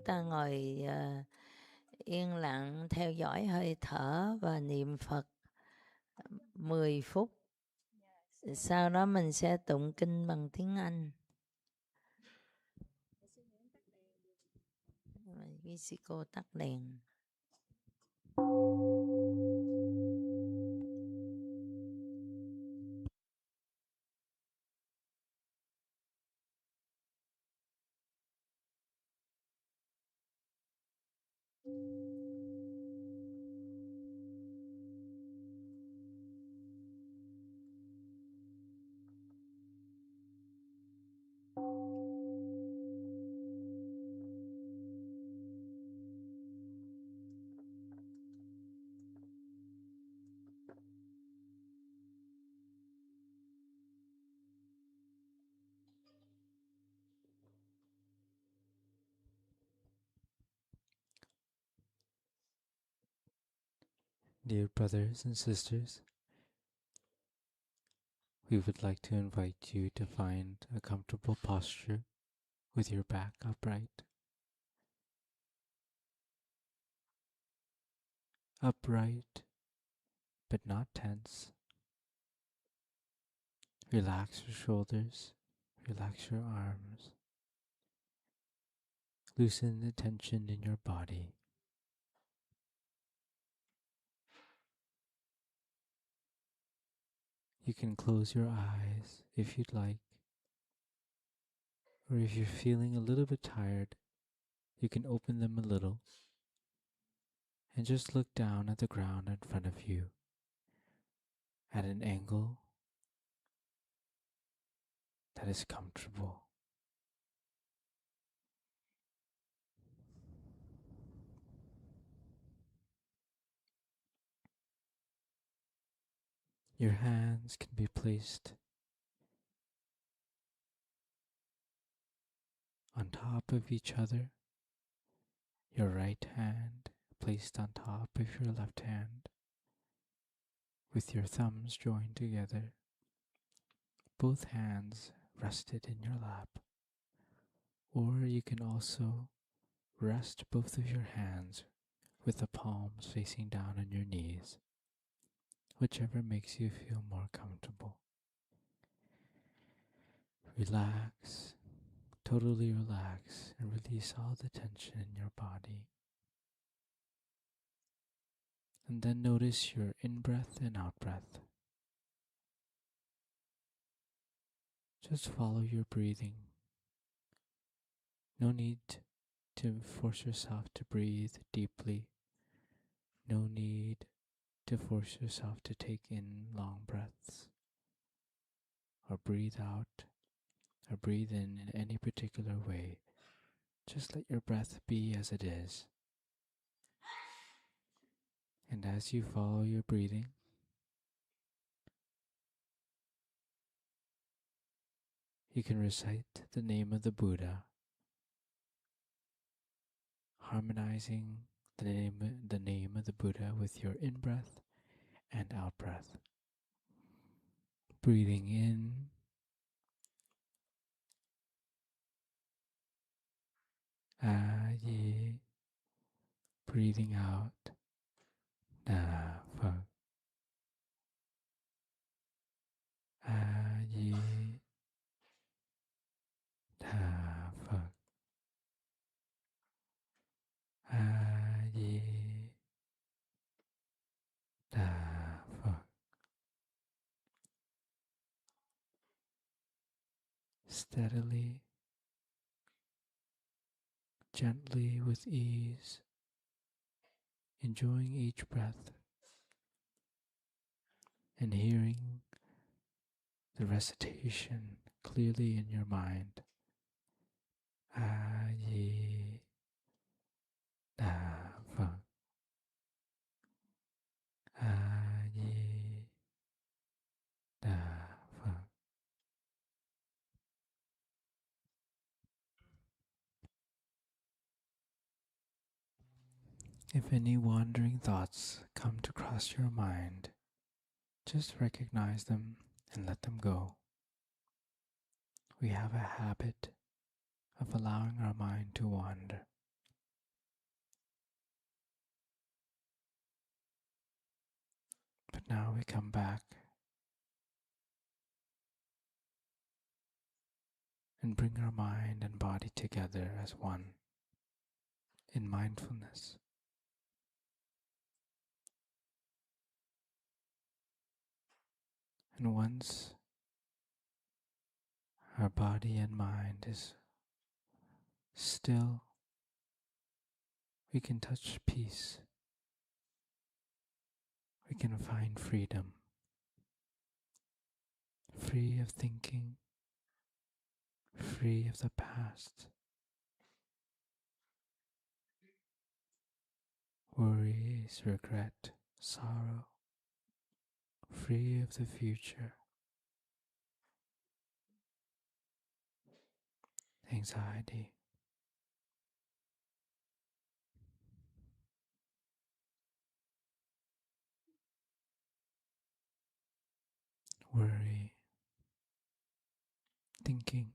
ta ngồi yên lặng theo dõi hơi thở và niệm Phật 10 phút. Sau đó mình sẽ tụng kinh bằng tiếng Anh. Quý sư cô tắt đèn. Dear brothers and sisters, we would like to invite you to find a comfortable posture with your back upright. Upright, but not tense. Relax your shoulders, relax your arms. Loosen the tension in your body. You can close your eyes if you'd like, or if you're feeling a little bit tired, you can open them a little and just look down at the ground in front of you at an angle that is comfortable. Your hands can be placed on top of each other, your right hand placed on top of your left hand, with your thumbs joined together, both hands rested in your lap. Or you can also rest both of your hands with the palms facing down on your knees, whichever makes you feel more comfortable. Relax, totally relax, and release all the tension in your body. And then notice your in-breath and out-breath. Just follow your breathing. No need to force yourself to breathe deeply. No need to force yourself to take in long breaths, or breathe out, or breathe in any particular way. Just let your breath be as it is. And as you follow your breathing, you can recite the name of the Buddha, harmonizing the name of the Buddha with your in-breath and out-breath. Breathing in, Yi. Breathing out, Da Phật. Yi, Da Phật. Yi, Da Phật. Steadily, gently, with ease, enjoying each breath and hearing the recitation clearly in your mind. Yi, Da Phật. Yi, Da Phật. If any wandering thoughts come to cross your mind, just recognize them and let them go. We have a habit of allowing our mind to wander. now we come back and bring our mind and body together as one in mindfulness. And once our body and mind is still, we can touch peace. We can find freedom, free of thinking, free of the past, worries, regret, sorrow, free of the future, anxiety. Worry, thinking.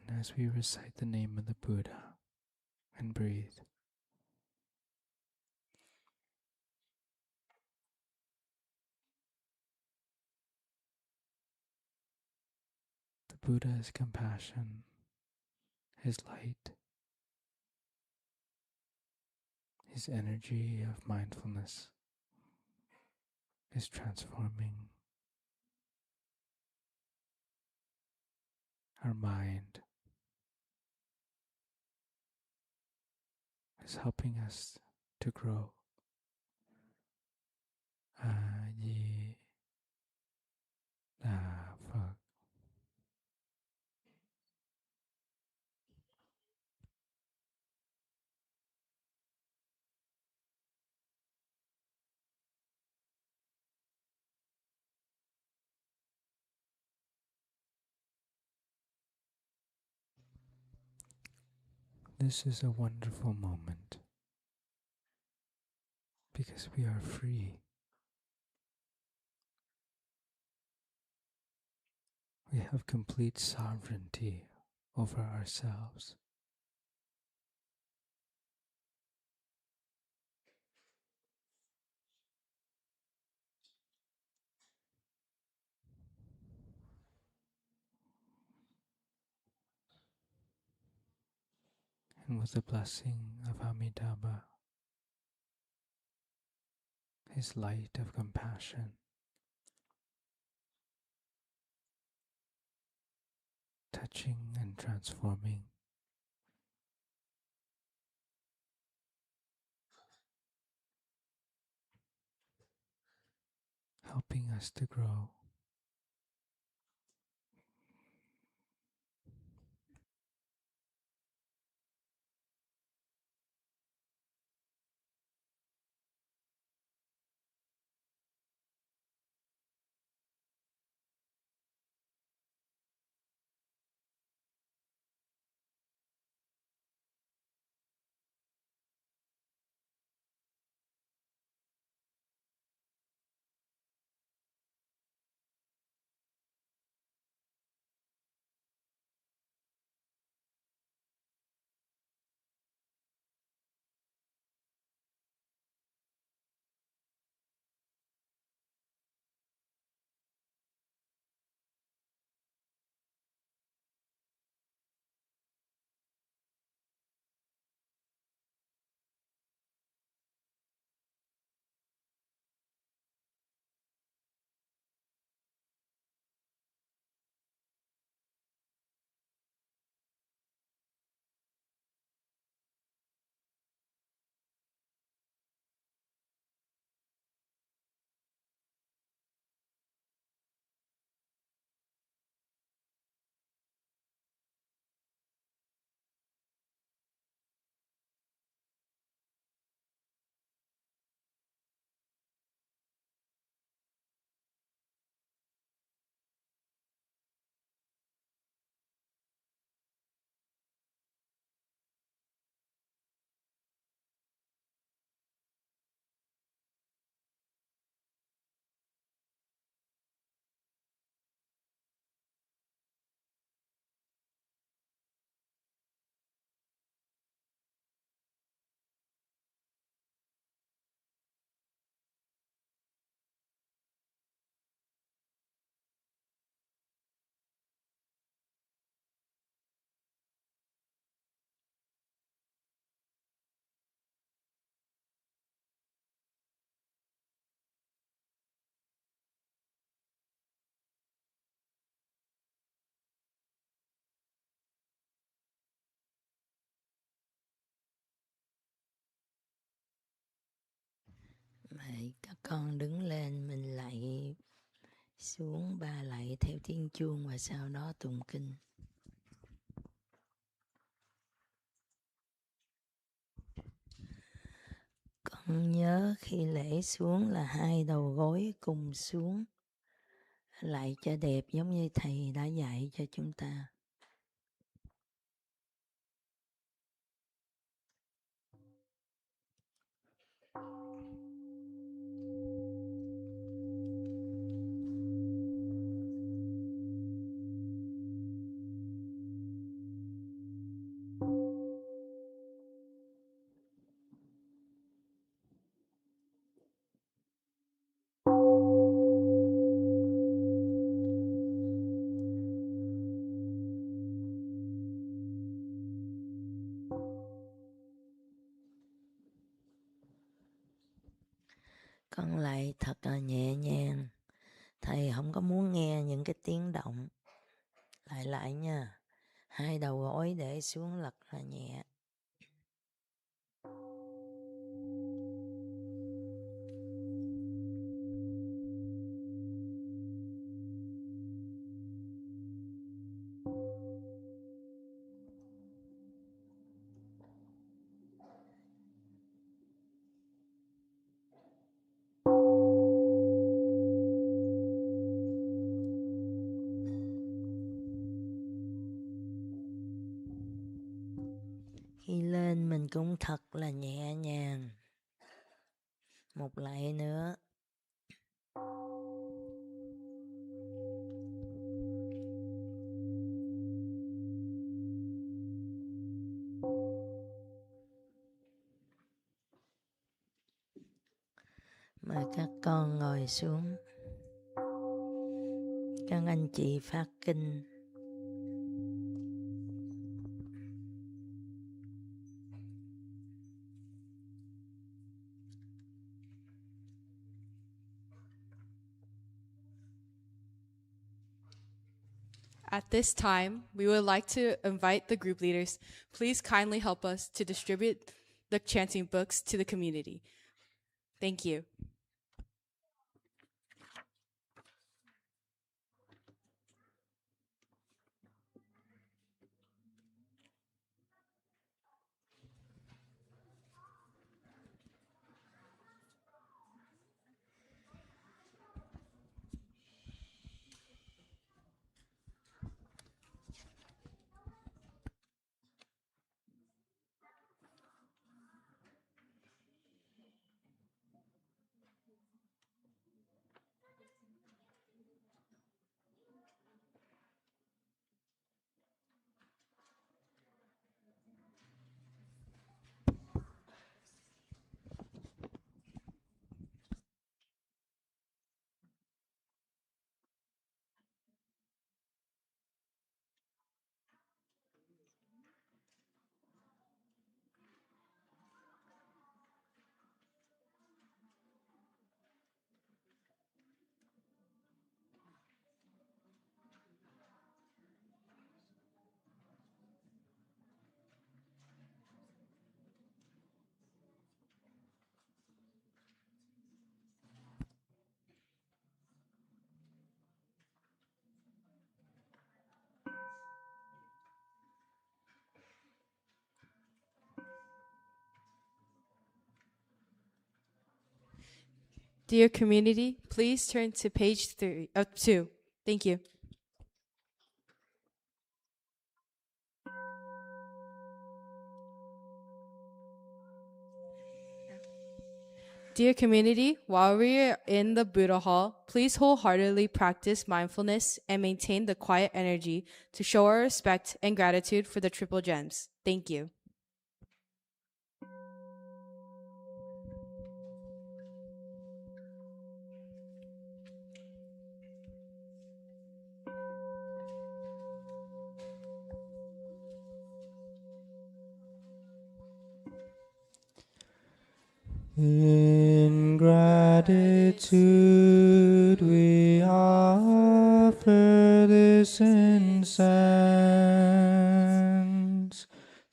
And as we recite the name of the Buddha and breathe, the Buddha is compassion, his light, his energy of mindfulness is transforming our mind, is helping us to grow. A-di-đà Phật. This is a wonderful moment because we are free. We have complete sovereignty over ourselves. And with the blessing of Amitabha, his light of compassion, touching and transforming, helping us to grow. Rồi các con đứng lên, mình lạy xuống 3 lạy theo tiếng chuông và sau đó tụng kinh. Con nhớ khi lễ xuống là 2 đầu gối cùng xuống, lạy cho đẹp giống như thầy đã dạy cho chúng ta. Con lạy thật là nhẹ nhàng. Thầy không có muốn nghe những cái tiếng động. Lại nha. 2 đầu gối để xuống lật là nhẹ. Khi lên mình cũng thật là nhẹ nhàng. Một lạy nữa. Mời các con ngồi xuống. Các anh chị phát kinh. At this time, we would like to invite the group leaders. Please kindly help us to distribute the chanting books to the community. Thank you. Dear community, please turn to page 2. Thank you. Dear community, while we are in the Buddha Hall, please wholeheartedly practice mindfulness and maintain the quiet energy to show our respect and gratitude for the Triple Gems. Thank you. In gratitude we offer this incense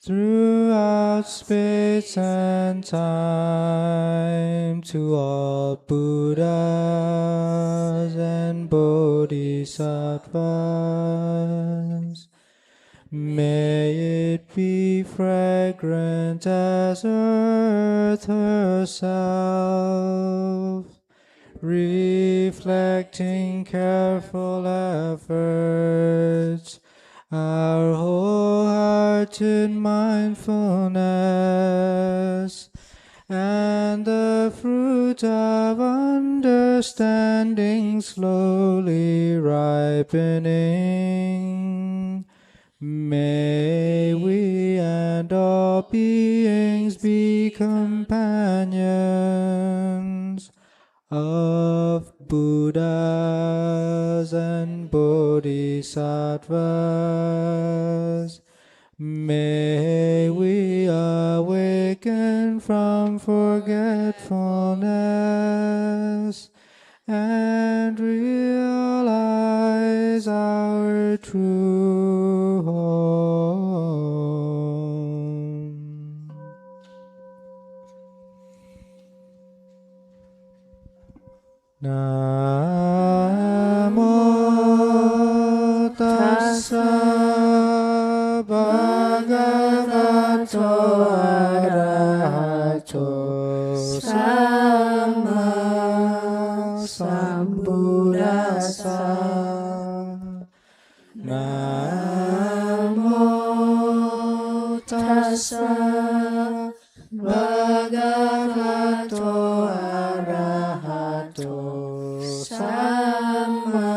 throughout space and time, to all Buddhas and Bodhisattvas. May it be fragrant as earth herself, reflecting careful efforts, our wholehearted mindfulness, and the fruit of understanding slowly ripening. May we and all beings be companions of Buddhas and Bodhisattvas. May we awaken from forgetfulness and realize our true home. Namo tassa bhagavato arahato sama sambuddhassa. Namo tassa bhagavato arahato sama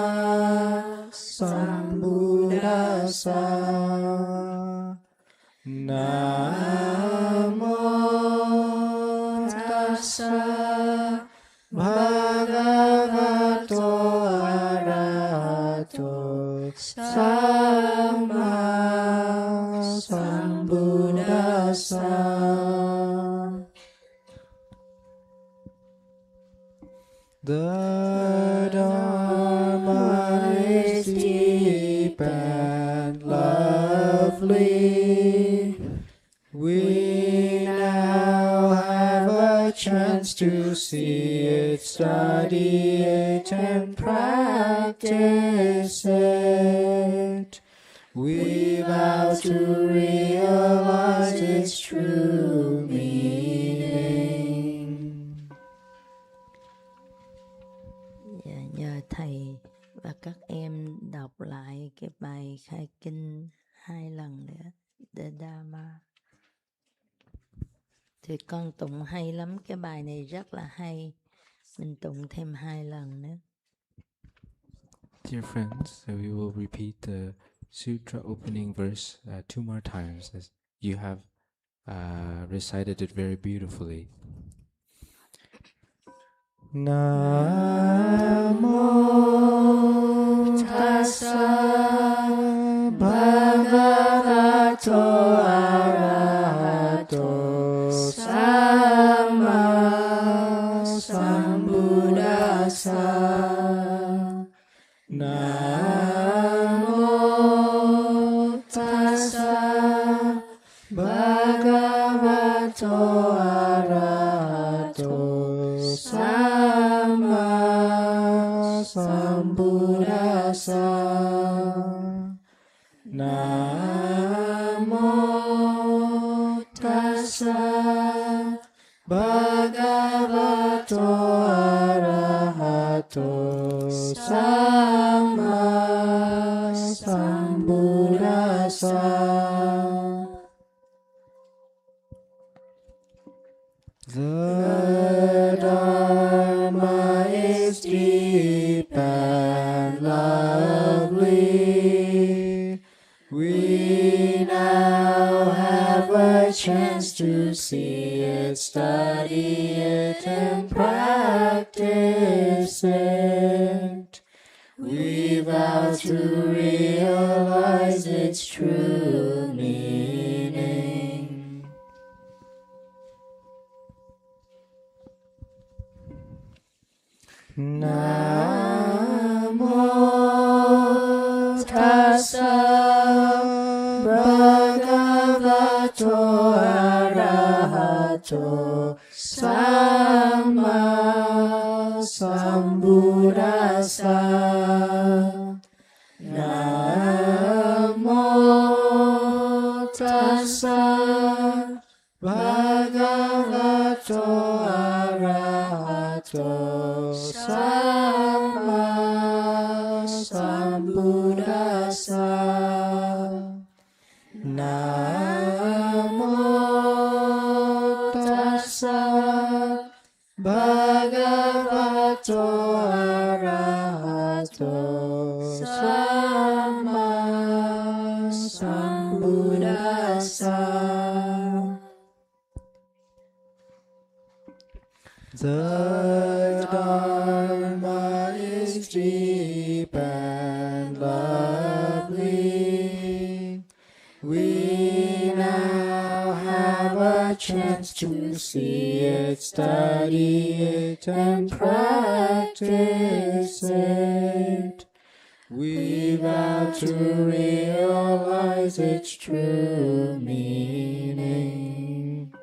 sambuddhassa. Namo tassa bhagavato arahato sama sambuddhassa. The Dharma is deep and lovely. We now have a chance to see it, study it, and practice it. We vow to realize its true meaning. Nhờ thầy và các em đọc lại cái bài khai kinh 2 lần nữa, The Dharma. Thì con tụng hay lắm, cái bài này rất là hay. Mình tụng thêm 2 lần nữa. Dear friends, so we will repeat the sutra opening verse 2 more times, as you have recited it very beautifully. Namo tassa bhagavato arahato sama sambuddhassa. Namo tassa bhagavato arahato sama sambuddhassa. Namo tassa bhagavato arahato sama sambuddhassa. The Dharma is deep and lovely. We now have a chance to see it, study it, and practice it. We vow to realize its true meaning. Namo tassa bhagavato arahato Namo tassa bhagavato arahato samma sambuddhassa. Namo tassa bhagavato arahato samma sambuddhassa. The Dharma is deep and lovely. We now have a chance to see it, study it, and practice it. We vow to realize its true meaning.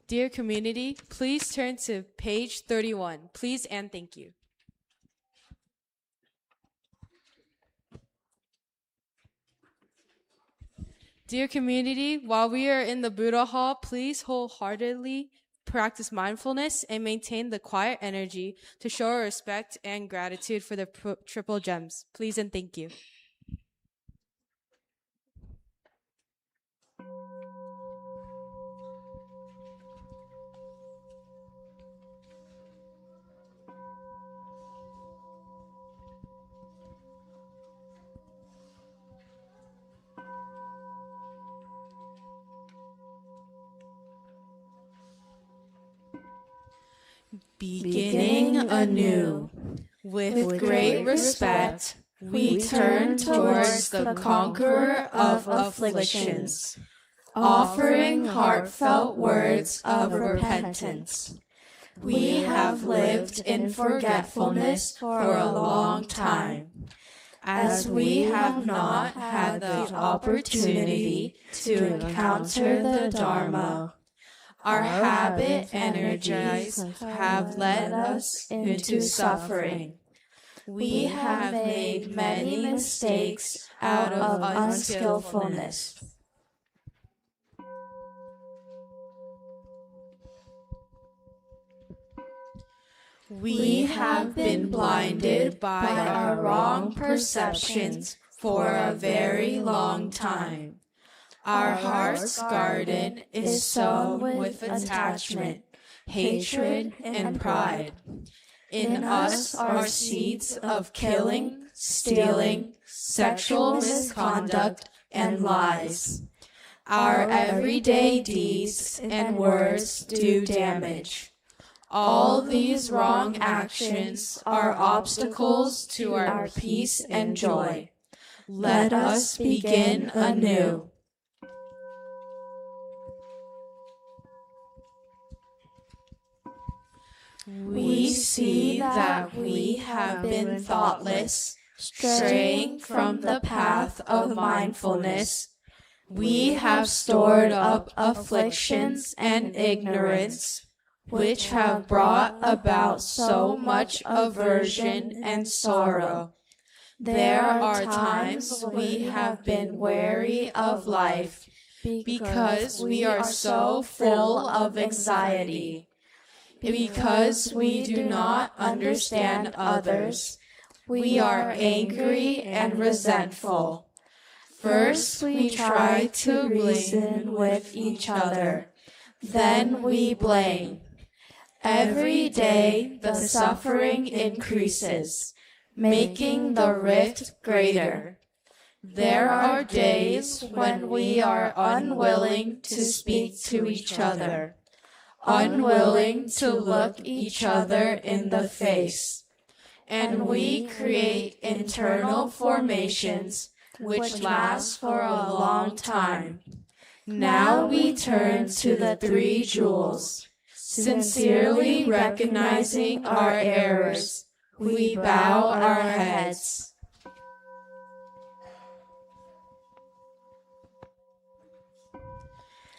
Dear community, please turn to page 31. Please and thank you. Dear community, while we are in the Buddha Hall, please wholeheartedly practice mindfulness and maintain the quiet energy to show our respect and gratitude for the triple gems. Please and thank you. Beginning anew, with great respect, we turn towards the conqueror of afflictions, offering heartfelt words of repentance. We have lived in forgetfulness for a long time, as we have not had the opportunity to encounter the Dharma. Our habit energies have led us into suffering. We have made many mistakes out of unskillfulness. We have been blinded by our wrong perceptions for a very long time. Our heart's garden is sown with attachment, hatred, and pride. In us are seeds of killing, stealing, sexual misconduct, and lies. Our everyday deeds and words do damage. All these wrong actions are obstacles to our peace and joy. Let us begin anew. We see that we have been thoughtless, straying from the path of mindfulness. We have stored up afflictions and ignorance, which have brought about so much aversion and sorrow. There are times we have been weary of life because we are so full of anxiety. Because we do not understand others, we are angry and resentful. First, we try to reason with each other. Then we blame. Every day, the suffering increases, making the rift greater. There are days when we are unwilling to speak to each other, unwilling to look each other in the face, and we create internal formations which last for a long time. Now we turn to the three jewels. Sincerely recognizing our errors, we bow our heads.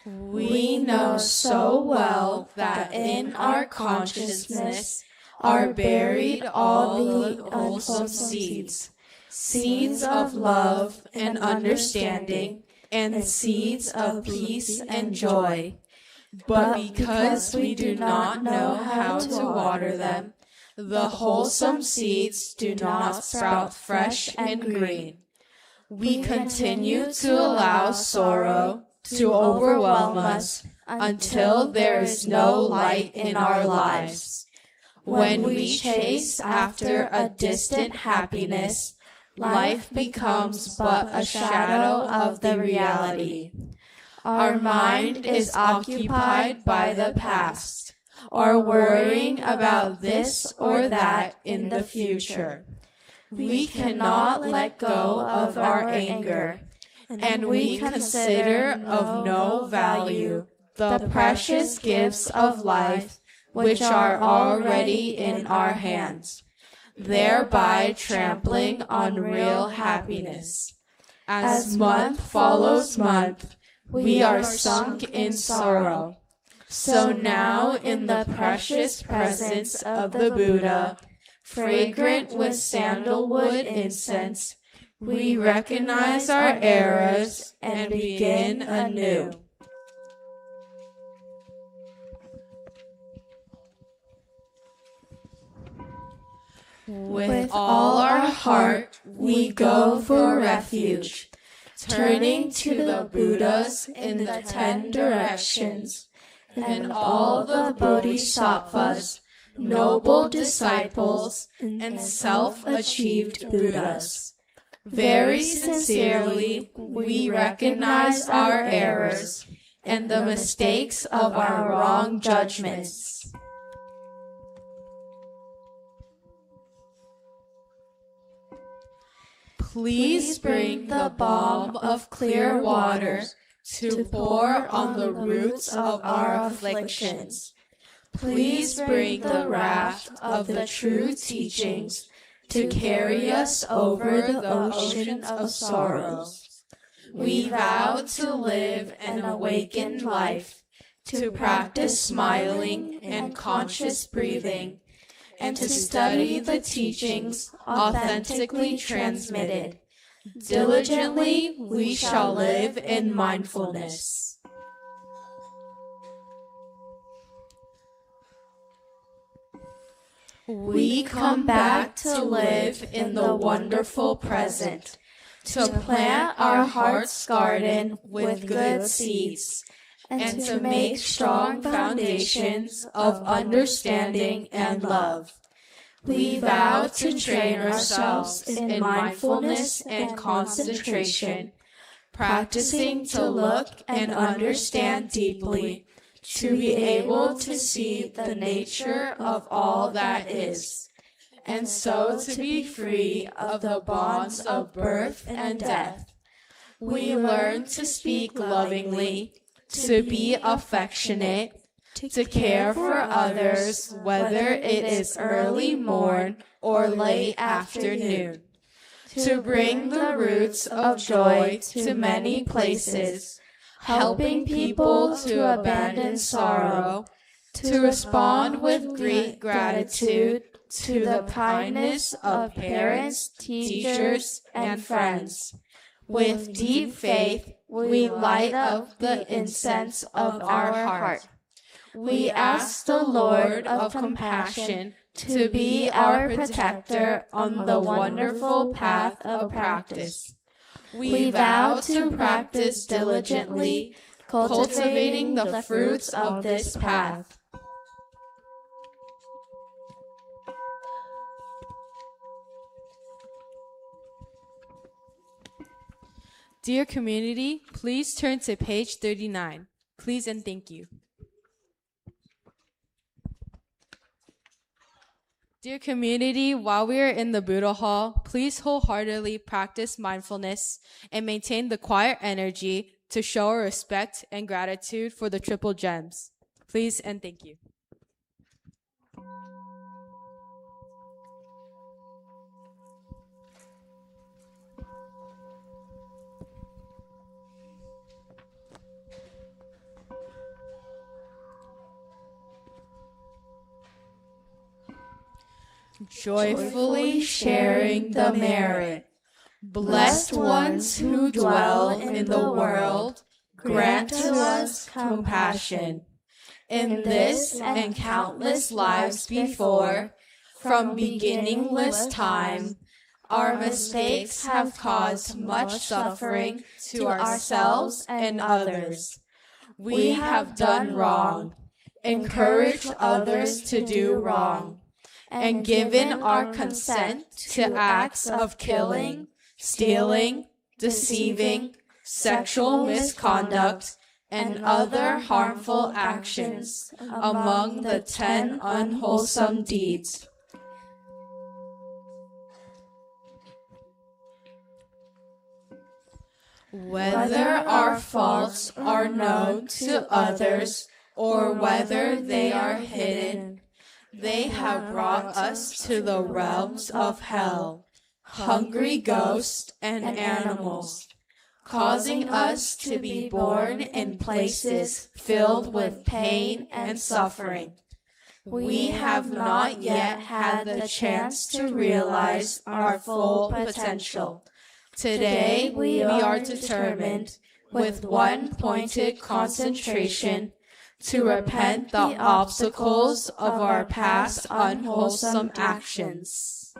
We know so well that in our consciousness are buried all the wholesome seeds, seeds of love and understanding, and seeds of peace and joy. But because we do not know how to water them, the wholesome seeds do not sprout fresh and green. We continue to allow sorrow to overwhelm us until there is no light in our lives. When we chase after a distant happiness, life becomes but a shadow of the reality. Our mind is occupied by the past, or worrying about this or that in the future. We cannot let go of our anger, and we consider of no value the precious gifts of life which are already in our hands, thereby trampling on real happiness. As month follows month, we are sunk in sorrow. So now in the precious presence of the Buddha, fragrant with sandalwood incense, we recognize our errors and begin anew. With all our heart, we go for refuge, turning to the Buddhas in the 10 directions, and all the Bodhisattvas, noble disciples, and self-achieved Buddhas. Very sincerely, we recognize our errors and the mistakes of our wrong judgments. Please bring the balm of clear water to pour on the roots of our afflictions. Please bring the raft of the true teachings to carry us over the ocean of sorrows. We vow to live an awakened life, to practice smiling and conscious breathing, and to study the teachings authentically transmitted. Diligently, we shall live in mindfulness. We come back to live in the wonderful present, to plant our heart's garden with good seeds, and to make strong foundations of understanding and love. We vow to train ourselves in mindfulness and concentration, practicing to look and understand deeply, to be able to see the nature of all that is, and so to be free of the bonds of birth and death. We learn to speak lovingly, to be affectionate, to care for others, whether it is early morn or late afternoon, to bring the roots of joy to many places, helping people to abandon sorrow, to respond with great gratitude to the kindness of parents, teachers, and friends. With deep faith, we light up the incense of our heart. We ask the Lord of compassion to be our protector on the wonderful path of practice. We vow to practice diligently, cultivating the fruits of this path. Dear community, please turn to page 39. Please and thank you. Dear community, while we are in the Buddha Hall, please wholeheartedly practice mindfulness and maintain the quiet energy to show our respect and gratitude for the Triple Gems. Please and thank you. joyfully sharing the merit. Blessed ones who dwell in the world, grant to us compassion. In this and countless lives before, from beginningless time, our mistakes have caused much suffering to ourselves and others. We have done wrong, encouraged others to do wrong, and given our consent to acts of killing, stealing, deceiving, sexual misconduct, and other harmful actions among the 10 unwholesome deeds. Whether our faults are known to others or whether they are hidden, they have brought us to the realms of hell, hungry ghosts and animals, causing us to be born in places filled with pain and suffering. We have not yet had the chance to realize our full potential. Today we are determined, with one pointed concentration, to repent the obstacles of our past unwholesome actions.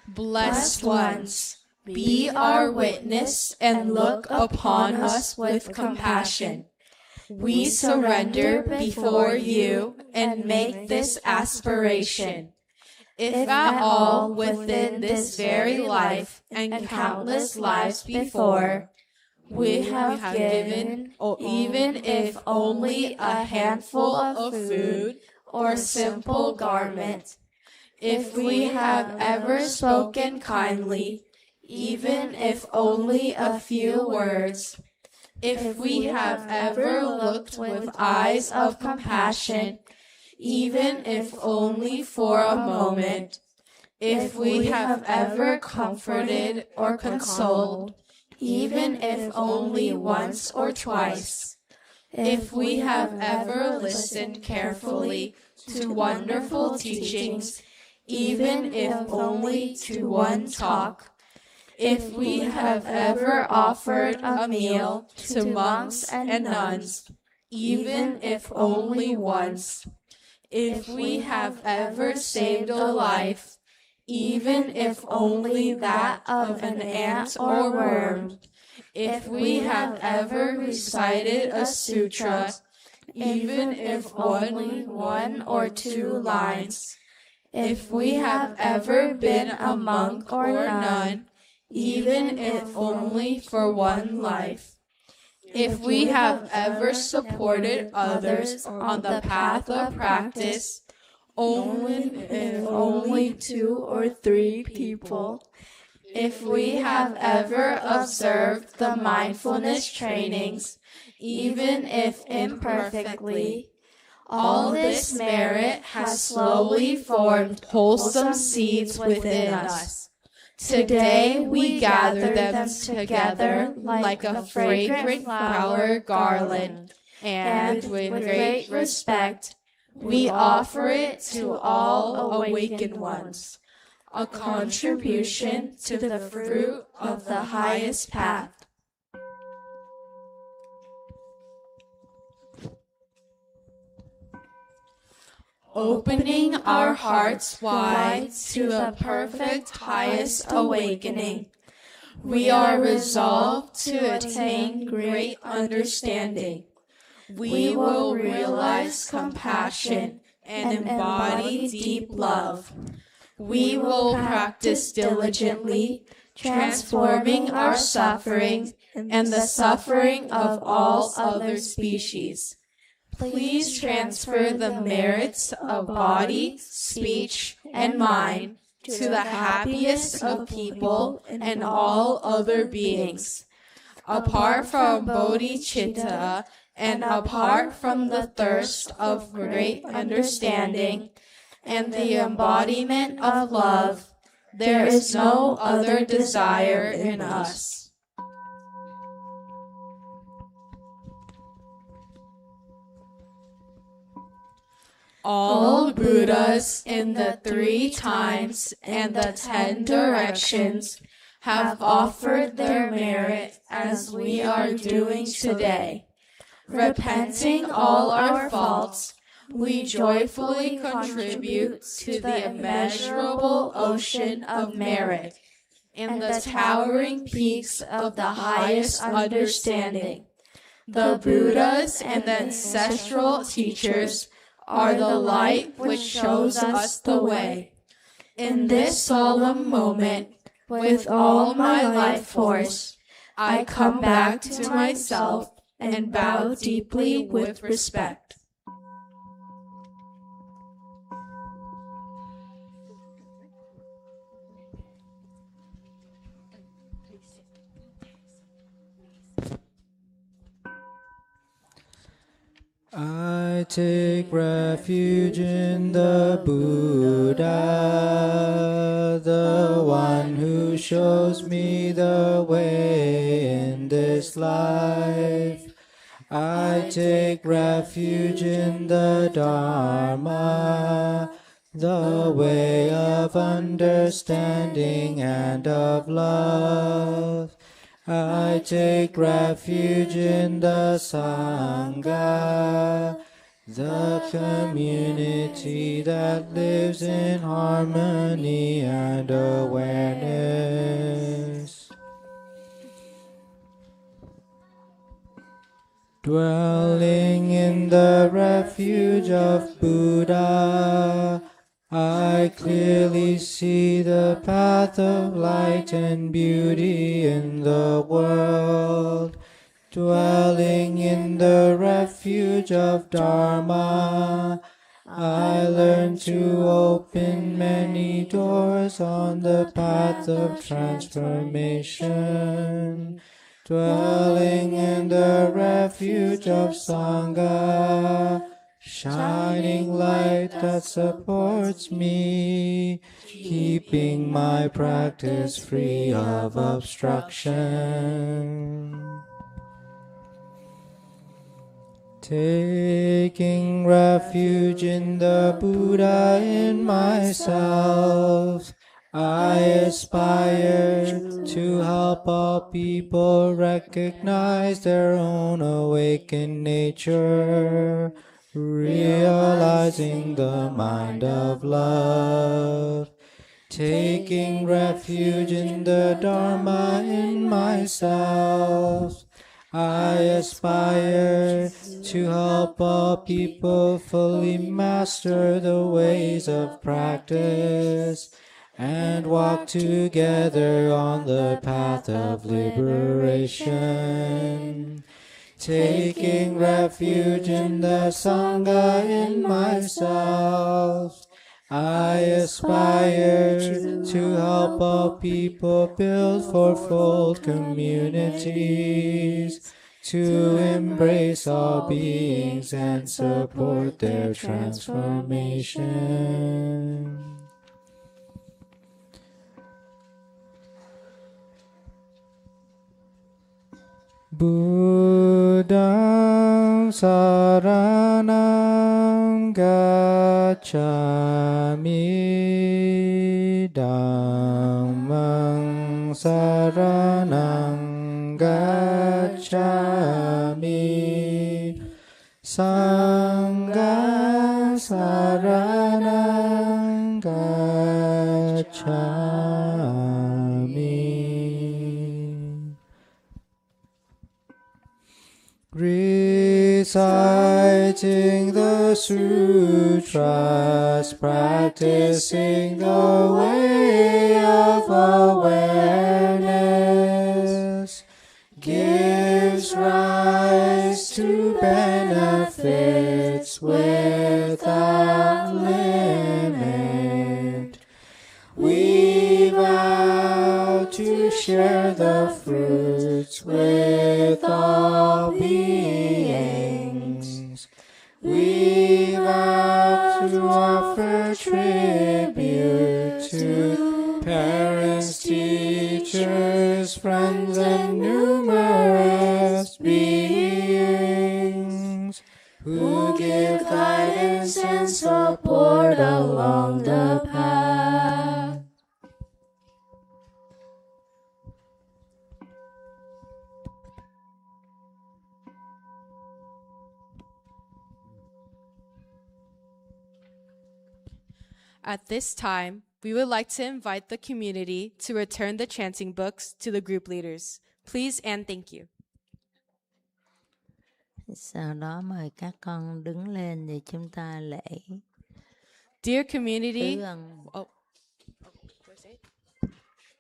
Blessed ones, be our witness and look upon us with compassion. We surrender before you and make this aspiration. If at all within this very life and countless lives before, we have given, even if only a handful of food or simple garment, if we have ever spoken kindly, even if only a few words, if we have ever looked with eyes of compassion, even if only for a moment, if we have ever comforted or consoled, even if only once or twice, if we have ever listened carefully to wonderful teachings, even if only to one talk, if we have ever offered a meal to monks and nuns, even if only once, if we have ever saved a life, even if only that of an ant or worm, if we have ever recited a sutra, even if only one or two lines, if we have ever been a monk or nun, even if only for one life, if we have ever supported others on the path of practice, only 2 or 3 people, if we have ever observed the mindfulness trainings, even if imperfectly, all this merit has slowly formed wholesome seeds within us. Today we gather them together like a fragrant flower garland, and with great respect, we offer it to all awakened ones, a contribution to the fruit of the highest path. Opening our hearts wide to the perfect highest awakening, we are resolved to attain great understanding. We will realize compassion and embody deep love. We will practice diligently, transforming our suffering and the suffering of all other species. Please transfer the merits of body, speech, and mind to the happiest of people and all other beings. Apart from bodhicitta and apart from the thirst of great understanding and the embodiment of love, there is no other desire in us. All Buddhas in the 3 times and the 10 directions have offered their merit as we are doing today. Repenting all our faults, we joyfully contribute to the immeasurable ocean of merit and the towering peaks of the highest understanding. The Buddhas and the ancestral teachers are the light which shows us the way. In this solemn moment, with all my life force, I come back to myself and bow deeply with respect. I take refuge in the Buddha, the one who shows me the way in this life. I take refuge in the Dharma, the way of understanding and of love. I take refuge in the Sangha, the community that lives in harmony and awareness. Dwelling in the refuge of Buddha, I clearly see the path of light and beauty in the world. Dwelling in the refuge of Dharma, I learn to open many doors on the path of transformation. Dwelling in the refuge of Sangha, shining light that supports me, keeping my practice free of obstruction. Taking refuge in the Buddha in myself, I aspire to help all people recognize their own awakened nature, realizing the mind of love. Taking refuge in the Dharma in myself, I aspire to help all people fully master the ways of practice and walk together on the path of liberation. Taking refuge in the Sangha in myself, I aspire to help all people build fourfold communities, to embrace all beings and support their transformation. Buddhang saranang gacchami, Dhammang saranang gacchami, Sanghang saranang gacchami. Reciting the sutras, practicing the way of awareness, gives rise to benefits without limit. We vow to share the fruits with all beings. We vow to offer tribute to parents, teachers, friends, and numerous beings who give guidance and support At this time, we would like to invite the community to return the chanting books to the group leaders. Please and thank you. Sau đó mời các con đứng lên để chúng ta lễ Dear community, tứ ân.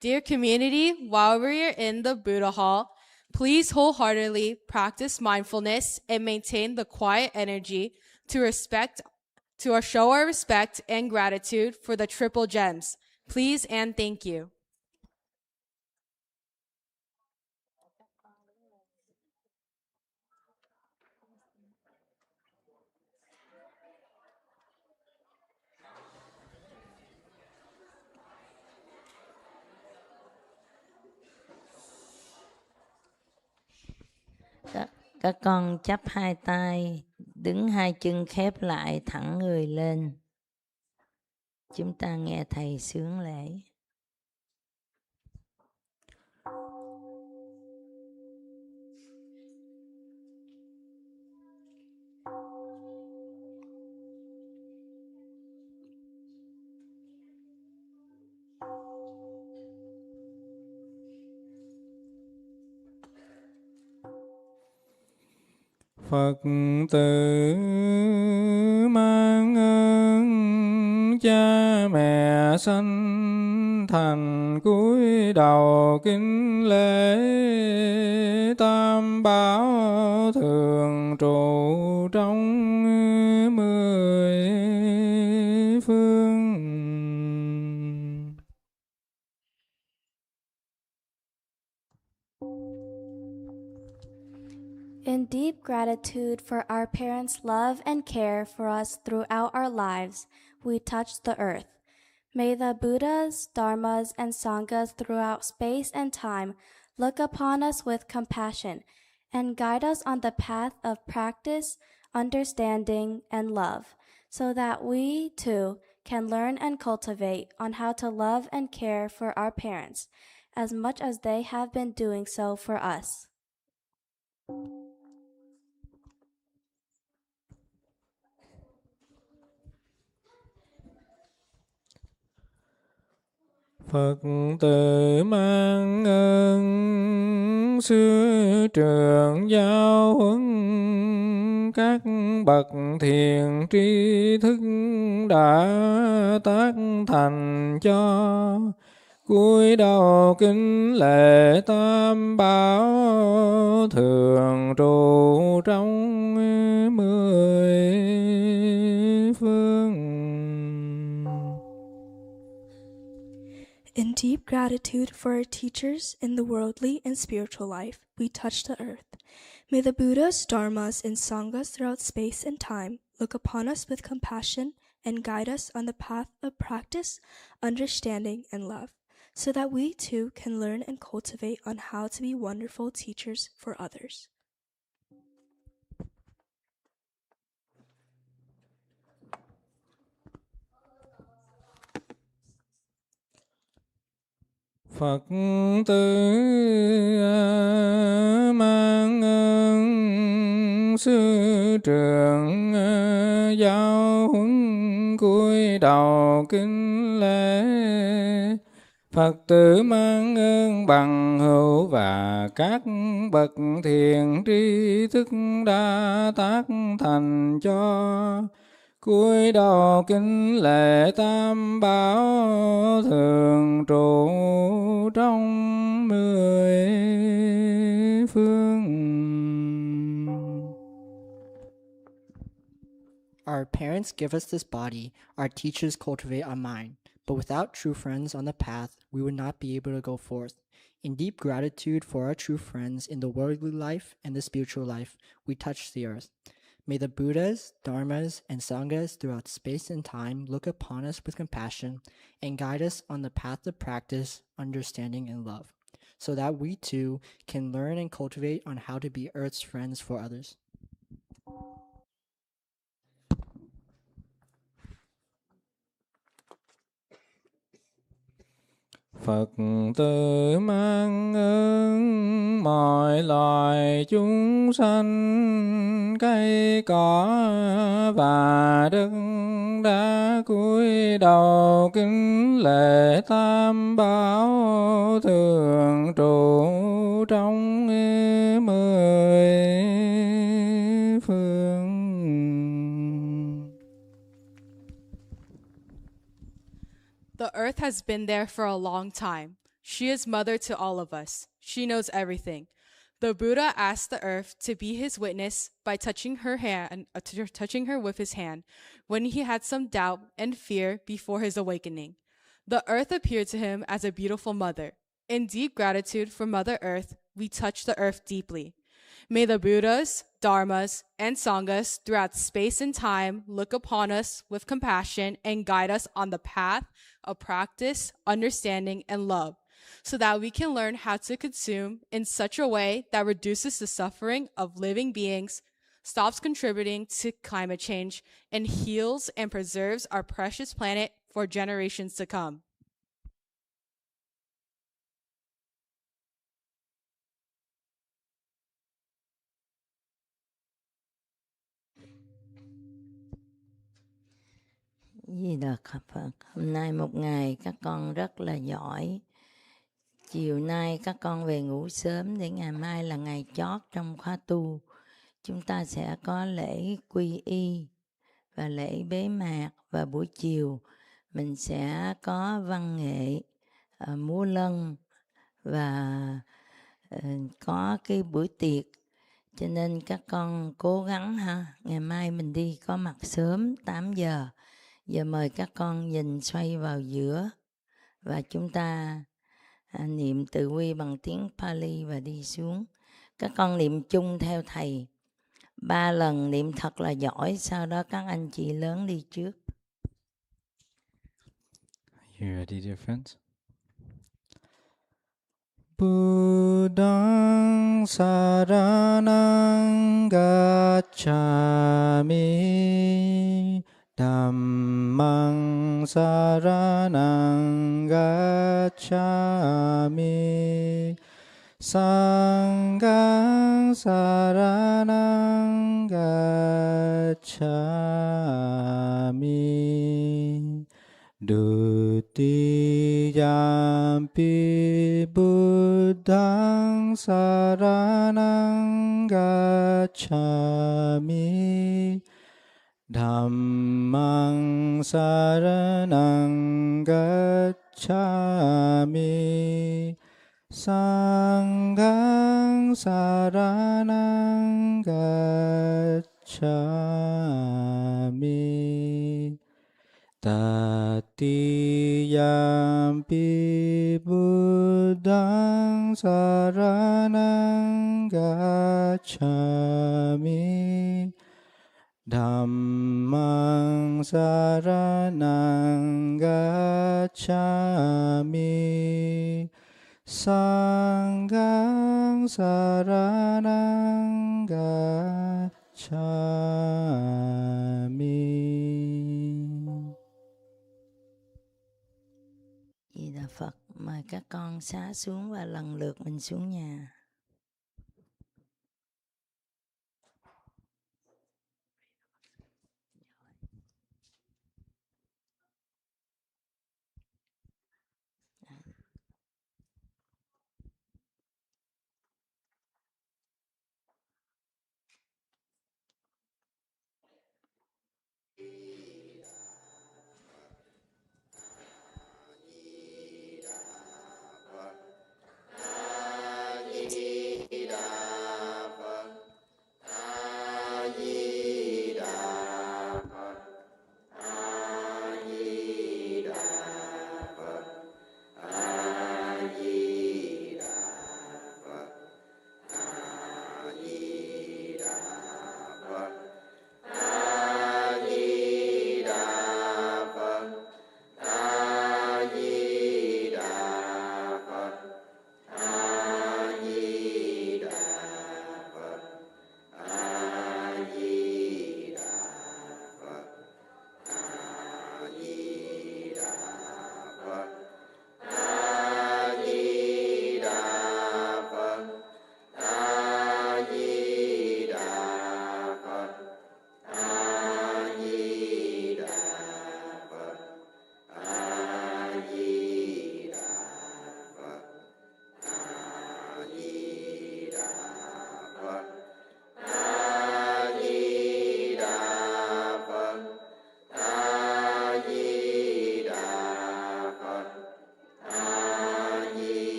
Dear community, while we're in the Buddha Hall, please wholeheartedly practice mindfulness and maintain the quiet energy to show our respect and gratitude for the triple gems. Please and thank you. Các con chắp hai tay, đứng hai chân khép lại, thẳng người lên. Chúng ta nghe thầy xướng lễ. Phật tử mang ơn cha mẹ sanh thành, cúi đầu kính lễ tam bảo thường trụ trong 10 phương. In deep gratitude for our parents' love and care for us throughout our lives, we touch the earth. May the Buddhas, Dharmas, and Sanghas throughout space and time look upon us with compassion and guide us on the path of practice, understanding, and love, so that we, too, can learn and cultivate on how to love and care for our parents, as much as they have been doing so for us. Phật tử mang ơn sư trưởng giáo huấn, các bậc thiện tri thức đã tác thành cho, cúi đầu kính lễ tam bảo thường trụ trong 10 phương. In deep gratitude for our teachers in the worldly and spiritual life, we touch the earth. May the Buddhas, Dharmas, and Sanghas throughout space and time look upon us with compassion and guide us on the path of practice, understanding, and love, so that we too can learn and cultivate on how to be wonderful teachers for others. Phật tử mang ơn sư trưởng giáo huấn, cúi đầu kính lễ. Phật tử mang ơn bằng hữu và các bậc thiện tri thức đã tác thành cho, cúi đầu kính lễ tam bảo thường trụ trong 10 phương. Our parents give us this body, our teachers cultivate our mind, but without true friends on the path, we would not be able to go forth. In deep gratitude for our true friends in the worldly life and the spiritual life, we touch the earth. May the Buddhas, Dharmas, and Sanghas throughout space and time look upon us with compassion and guide us on the path of practice, understanding, and love, so that we too can learn and cultivate on how to be Earth's friends for others. Phật tử mang ơn mọi loài chúng sanh, cây cỏ và đất đã cúi đầu kính lễ tam bảo thường trụ trong mười phương. The earth has been there for a long time. She is mother to all of us. She knows everything. The Buddha asked the earth to be his witness by touching her with his hand when he had some doubt and fear before his awakening. The earth appeared to him as a beautiful mother. In deep gratitude for Mother Earth, we touch the earth deeply. May the Buddhas, Dharmas, and Sanghas throughout space and time look upon us with compassion and guide us on the path of practice, understanding, and love, so that we can learn how to consume in such a way that reduces the suffering of living beings, stops contributing to climate change, and heals and preserves our precious planet for generations to come. Di Đà Phật. Hôm nay một ngày các con rất là giỏi. Chiều nay các con về ngủ sớm để ngày mai là ngày chót trong khóa tu. Chúng ta sẽ có lễ quy y và lễ bế mạc, và buổi chiều mình sẽ có văn nghệ, múa lân và có cái buổi tiệc. Cho nên các con cố gắng ha, ngày mai mình đi có mặt sớm 8 giờ. Giờ mời các con nhìn xoay vào giữa và chúng ta niệm tự quy bằng tiếng Pali và đi xuống. Các con niệm chung theo thầy 3 lần, niệm thật là giỏi, sau đó các anh chị lớn đi trước. You ready, dear friends? Buddhaṃ saraṇaṃ gacchāmi, Dhammang saraṇaṃ gacchāmi, Sanghang saraṇaṃ gacchāmi. Dutiyampi Buddhaṃ saraṇaṃ gacchāmi, Dhammang saraṇaṃ gacchāmi, Sanghang saraṇaṃ gacchāmi. Tatiyampi Buddhaṃ saraṇaṃ gacchāmi, Dhammang saraṇaṃ gacchāmi, Sanghang saraṇaṃ gacchāmi. Di Đà Phật. Mời các con xá xuống và lần lượt mình xuống nhà.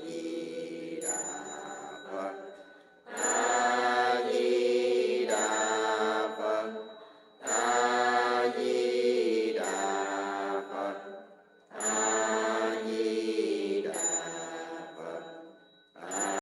di đà phật.